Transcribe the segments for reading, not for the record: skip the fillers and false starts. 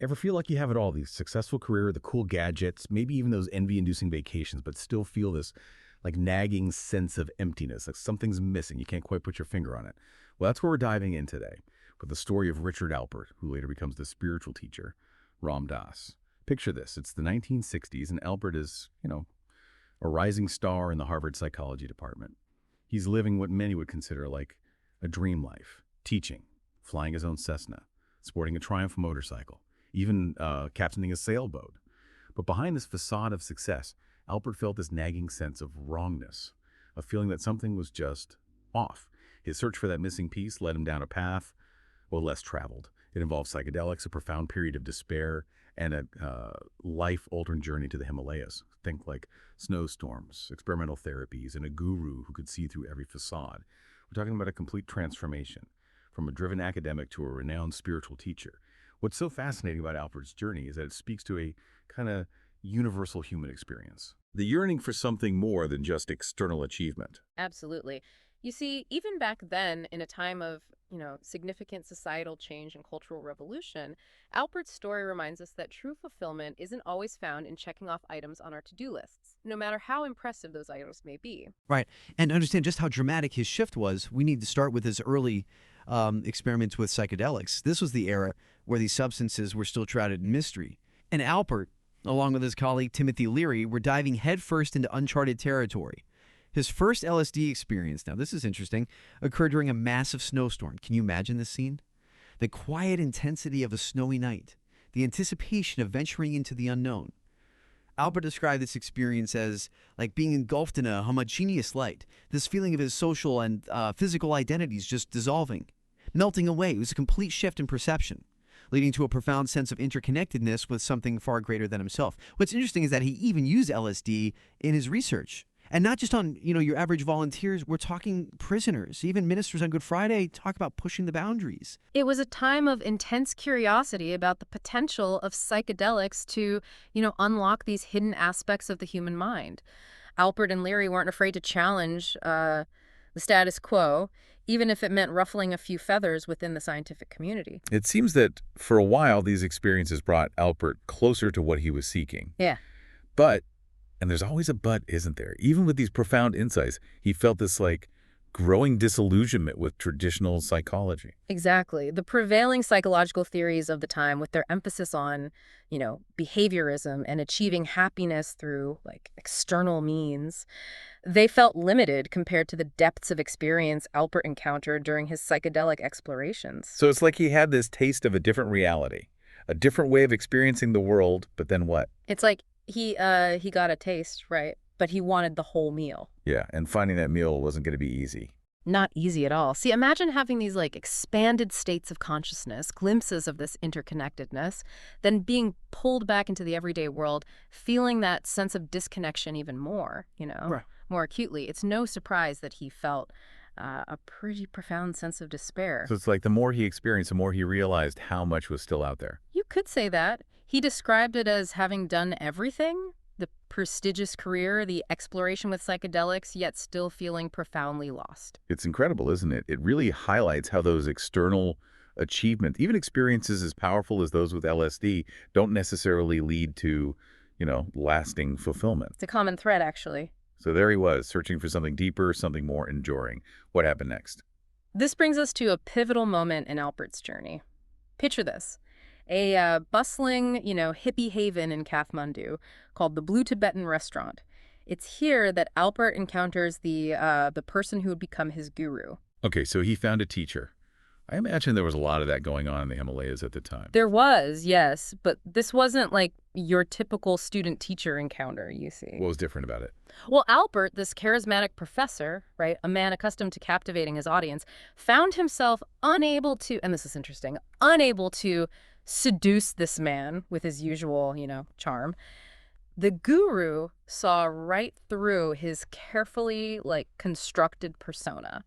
Ever feel like you have it all, the successful career, the cool gadgets, maybe even those envy-inducing vacations, but still feel this like nagging sense of emptiness, like something's missing. You can't quite put your finger on it. Well, that's where we're diving in today with the story of Richard Alpert, who later becomes the spiritual teacher, Ram Dass. Picture this. It's the 1960s, and Alpert is, a rising star in the Harvard psychology department. He's living what many would consider like a dream life, teaching, flying his own Cessna, sporting a Triumph motorcycle, even captaining a sailboat. But behind this facade of success, Alpert felt this nagging sense of wrongness, a feeling that something was just off. His search for that missing piece led him down a path, less traveled. It involved psychedelics, a profound period of despair, and a life-altering journey to the Himalayas. Think like snowstorms, experimental therapies, and a guru who could see through every facade. We're talking about a complete transformation, from a driven academic to a renowned spiritual teacher. What's so fascinating about Alpert's journey is that it speaks to a kind of universal human experience. The yearning for something more than just external achievement. Absolutely. You see, even back then, in a time of, significant societal change and cultural revolution, Alpert's story reminds us that true fulfillment isn't always found in checking off items on our to-do lists, no matter how impressive those items may be. Right. And to understand just how dramatic his shift was, we need to start with his early experiments with psychedelics. This was the era where these substances were still shrouded in mystery. And Alpert, along with his colleague Timothy Leary, were diving headfirst into uncharted territory. His first LSD experience, now this is interesting, occurred during a massive snowstorm. Can you imagine this scene? The quiet intensity of a snowy night, the anticipation of venturing into the unknown. Alpert described this experience as like being engulfed in a homogeneous light, this feeling of his social and physical identities just dissolving, melting away. It was a complete shift in perception, leading to a profound sense of interconnectedness with something far greater than himself. What's interesting is that he even used LSD in his research. And not just on, your average volunteers. We're talking prisoners. Even ministers on Good Friday talk about pushing the boundaries. It was a time of intense curiosity about the potential of psychedelics to, unlock these hidden aspects of the human mind. Alpert and Leary weren't afraid to challenge the status quo, even if it meant ruffling a few feathers within the scientific community. It seems that for a while, these experiences brought Alpert closer to what he was seeking. Yeah. But, and there's always a but, isn't there? Even with these profound insights, he felt this growing disillusionment with traditional psychology. Exactly. The prevailing psychological theories of the time, with their emphasis on, behaviorism and achieving happiness through external means, they felt limited compared to the depths of experience Alpert encountered during his psychedelic explorations. So it's like he had this taste of a different reality, a different way of experiencing the world, but then what? It's like he got a taste, right? But he wanted the whole meal. Yeah, and finding that meal wasn't going to be easy. Not easy at all. See, imagine having these expanded states of consciousness, glimpses of this interconnectedness, then being pulled back into the everyday world, feeling that sense of disconnection even more, Right. more acutely. It's no surprise that he felt a pretty profound sense of despair. So it's like the more he experienced, the more he realized how much was still out there. You could say that. He described it as having done everything, the prestigious career, the exploration with psychedelics, yet still feeling profoundly lost. It's incredible, isn't it? It really highlights how those external achievements, even experiences as powerful as those with LSD, don't necessarily lead to, lasting fulfillment. It's a common thread, actually. So there he was, searching for something deeper, something more enduring. What happened next? This brings us to a pivotal moment in Alpert's journey. Picture this. A bustling, hippie haven in Kathmandu called the Blue Tibetan Restaurant. It's here that Alpert encounters the person who would become his guru. Okay, so he found a teacher. I imagine there was a lot of that going on in the Himalayas at the time. There was, yes, but this wasn't like your typical student-teacher encounter, you see. What was different about it? Well, Alpert, this charismatic professor, right, a man accustomed to captivating his audience, found himself unable to, and this is interesting, unable to seduce this man with his usual, charm. The guru saw right through his carefully, constructed persona.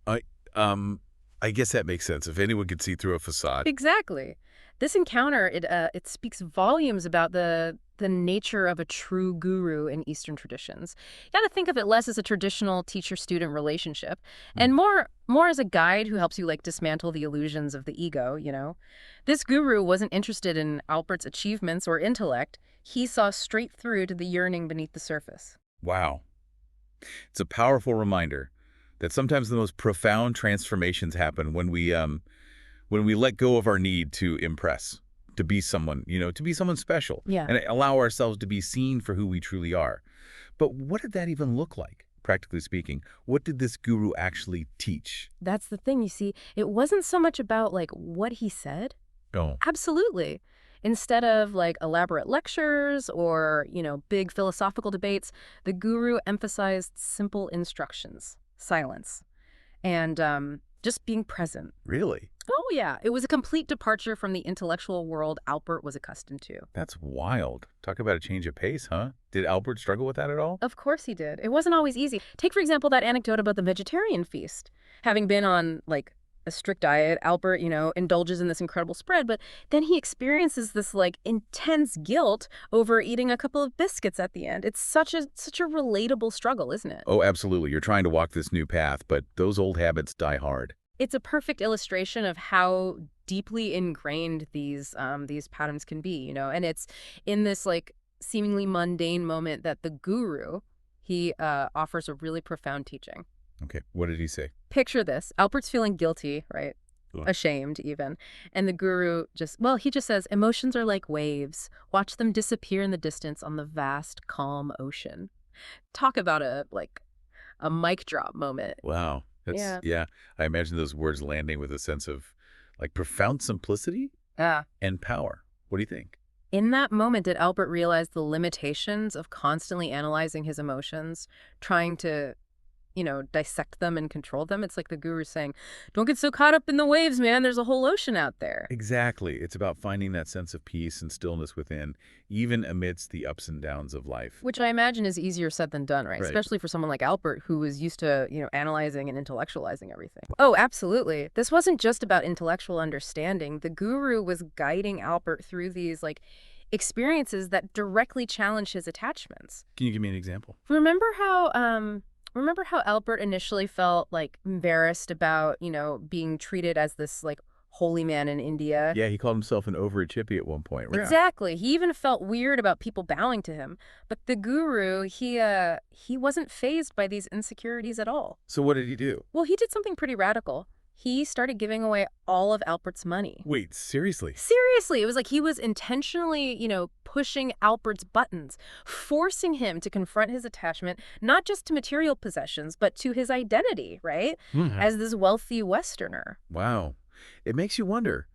I guess that makes sense. If anyone could see through a facade. Exactly. This encounter, it speaks volumes about the the nature of a true guru in Eastern traditions. You got to think of it less as a traditional teacher-student relationship and more as a guide who helps you like dismantle the illusions of the ego, you know? This guru wasn't interested in Alpert's achievements or intellect. He saw straight through to the yearning beneath the surface. Wow. It's a powerful reminder that sometimes the most profound transformations happen when we let go of our need to impress, to be someone, to be someone special, Yeah. and allow ourselves to be seen for who we truly are. But what did that even look like, practically speaking? What did this guru actually teach? That's the thing, you see. It wasn't so much about like what he said. Oh, Absolutely. Instead of like elaborate lectures or, big philosophical debates, the guru emphasized simple instructions, silence, and just being present. really? Oh, yeah. It was a complete departure from the intellectual world Alpert was accustomed to. That's wild. Talk about a change of pace, huh? Did Albert struggle with that at all? Of course he did. It wasn't always easy. Take, for example, that anecdote about the vegetarian feast. Having been on, like, a strict diet, Alpert, indulges in this incredible spread, but then he experiences this, like, intense guilt over eating a couple of biscuits at the end. It's such a relatable struggle, isn't it? Oh, absolutely. You're trying to walk this new path, but those old habits die hard. It's a perfect illustration of how deeply ingrained these patterns can be, and it's in this like seemingly mundane moment that the guru he offers a really profound teaching. Okay, what did he say? Picture this: Albert's feeling guilty, right? Ugh. Ashamed even, and the guru he just says emotions are like waves. Watch them disappear in the distance on the vast, calm ocean. Talk about a mic drop moment. Wow. Yeah. I imagine those words landing with a sense of like profound simplicity Yeah. and power. What do you think? In that moment, did Alpert realize the limitations of constantly analyzing his emotions, trying to, dissect them and control them? It's like the guru saying, don't get so caught up in the waves, man. There's a whole ocean out there. Exactly. It's about finding that sense of peace and stillness within, even amidst the ups and downs of life. Which I imagine is easier said than done, right? Right. Especially for someone like Alpert, who was used to, analyzing and intellectualizing everything. Oh, absolutely. This wasn't just about intellectual understanding. The guru was guiding Alpert through these, experiences that directly challenge his attachments. Can you give me an example? Remember how Alpert initially felt embarrassed about, being treated as this holy man in India? Yeah, he called himself an overachiever at one point. Right? Exactly. He even felt weird about people bowing to him. But the guru, he wasn't fazed by these insecurities at all. So what did he do? Well, he did something pretty radical. He started giving away all of Alpert's money. Wait, seriously? Seriously, it was like he was intentionally, pushing Alpert's buttons, forcing him to confront his attachment, not just to material possessions, but to his identity, right? As this wealthy Westerner. Wow. It makes you wonder,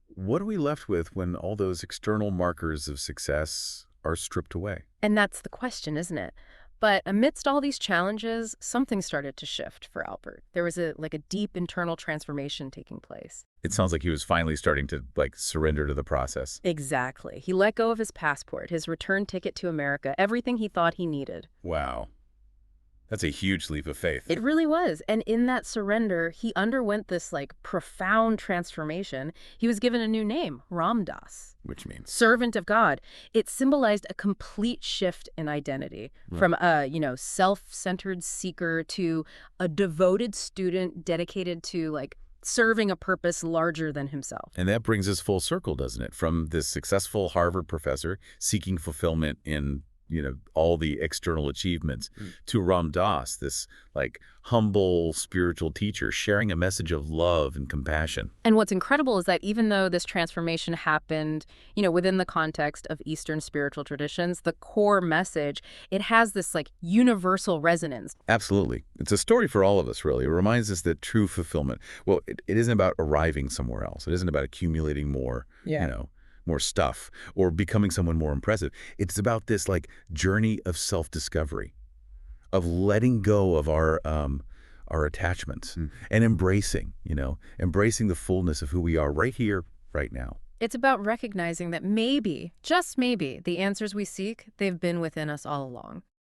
what are we left with when all those external markers of success are stripped away? And that's the question, isn't it? But amidst all these challenges, something started to shift for Alpert. There was a deep internal transformation taking place. It sounds like he was finally starting to surrender to the process. Exactly. He let go of his passport, his return ticket to America, everything he thought he needed. Wow. That's a huge leap of faith. It really was. And in that surrender, he underwent this profound transformation. He was given a new name, Ram Dass. Which means? Servant of God. It symbolized a complete shift in identity from a, self-centered seeker to a devoted student dedicated to serving a purpose larger than himself. And that brings us full circle, doesn't it? From this successful Harvard professor seeking fulfillment in all the external achievements to Ram Dass, this humble spiritual teacher sharing a message of love and compassion. And what's incredible is that even though this transformation happened, within the context of Eastern spiritual traditions, the core message, it has this universal resonance. Absolutely. It's a story for all of us, really. It reminds us that true fulfillment, well, it isn't about arriving somewhere else. It isn't about accumulating more, more stuff or becoming someone more impressive. It's about this journey of self-discovery, of letting go of our attachments and embracing the fullness of who we are right here, right now. It's about recognizing that maybe, just maybe, the answers we seek, they've been within us all along.